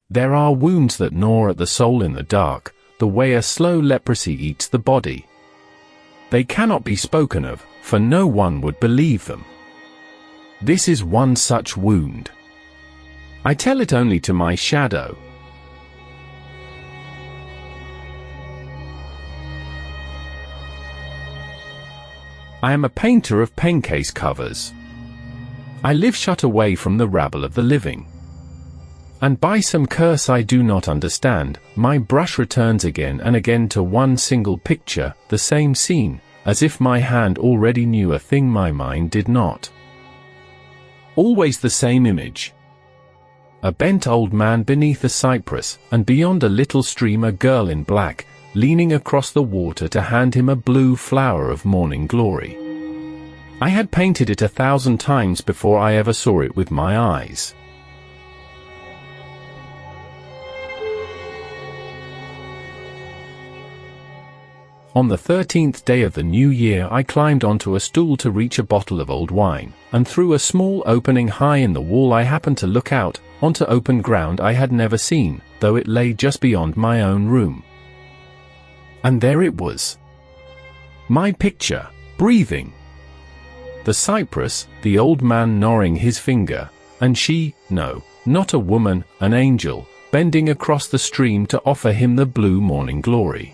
There are wounds that gnaw at the soul in the dark, the way a slow leprosy eats the body. They cannot be spoken of, for no one would believe them. This is one such wound. I tell it only to my shadow. I am a painter of pencase covers. I live shut away from the rabble of the living. And by some curse I do not understand, my brush returns again and again to one single picture, the same scene, as if my hand already knew a thing my mind did not. Always the same image. A bent old man beneath a cypress, and beyond a little stream a girl in black, leaning across the water to hand him a blue flower of morning glory. I had painted it 1,000 times before I ever saw it with my eyes. On the 13th day of the new year I climbed onto a stool to reach a bottle of old wine, and through a small opening high in the wall I happened to look out, onto open ground I had never seen, though it lay just beyond my own room. And there it was. My picture, breathing. The cypress, the old man gnawing his finger, and she, no, not a woman, an angel, bending across the stream to offer him the blue morning glory.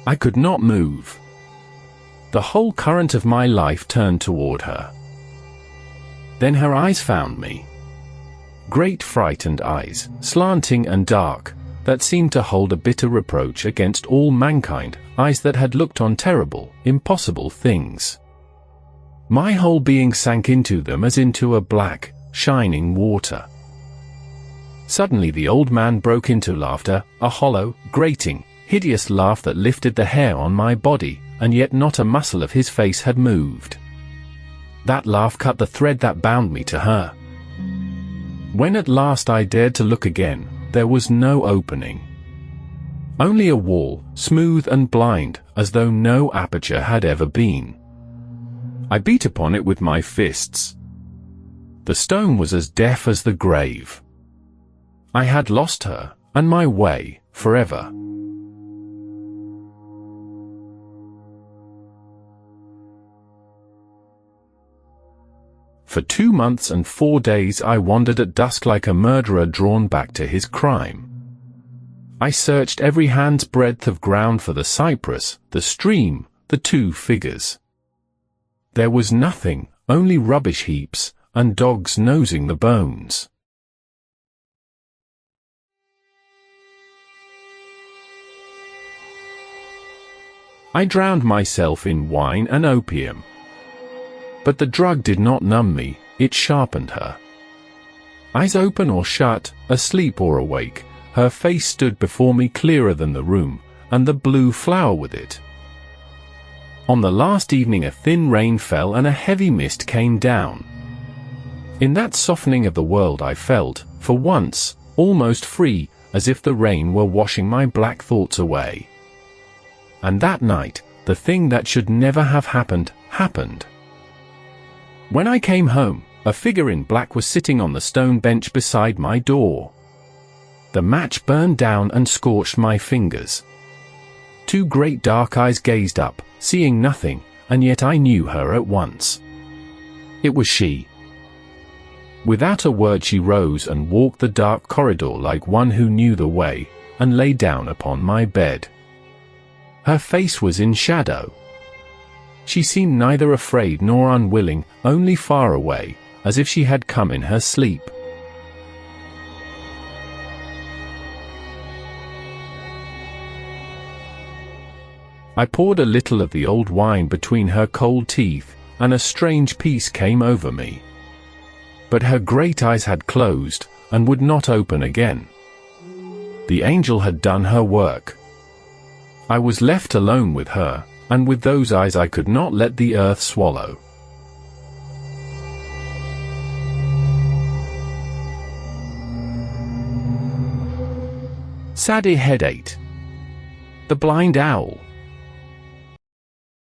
I could not move. The whole current of my life turned toward her. Then her eyes found me. Great frightened eyes, slanting and dark, that seemed to hold a bitter reproach against all mankind, eyes that had looked on terrible, impossible things. My whole being sank into them as into a black, shining water. Suddenly the old man broke into laughter, a hollow, grating, hideous laugh that lifted the hair on my body, and yet not a muscle of his face had moved. That laugh cut the thread that bound me to her. When at last I dared to look again, there was no opening. Only a wall, smooth and blind, as though no aperture had ever been. I beat upon it with my fists. The stone was as deaf as the grave. I had lost her, and my way, forever. For 2 months and 4 days I wandered at dusk like a murderer drawn back to his crime. I searched every hand's breadth of ground for the cypress, the stream, the 2 figures. There was nothing, only rubbish heaps, and dogs nosing the bones. I drowned myself in wine and opium. But the drug did not numb me, it sharpened her. Eyes open or shut, asleep or awake, her face stood before me clearer than the room, and the blue flower with it. On the last evening a thin rain fell and a heavy mist came down. In that softening of the world I felt, for once, almost free, as if the rain were washing my black thoughts away. And that night, the thing that should never have happened, happened. When I came home, a figure in black was sitting on the stone bench beside my door. The match burned down and scorched my fingers. 2 great dark eyes gazed up, seeing nothing, and yet I knew her at once. It was she. Without a word she rose and walked the dark corridor like one who knew the way, and lay down upon my bed. Her face was in shadow. She seemed neither afraid nor unwilling, only far away, as if she had come in her sleep. I poured a little of the old wine between her cold teeth, and a strange peace came over me. But her great eyes had closed, and would not open again. The angel had done her work. I was left alone with her, and with those eyes I could not let the earth swallow. Sadegh Hedayat. The Blind Owl.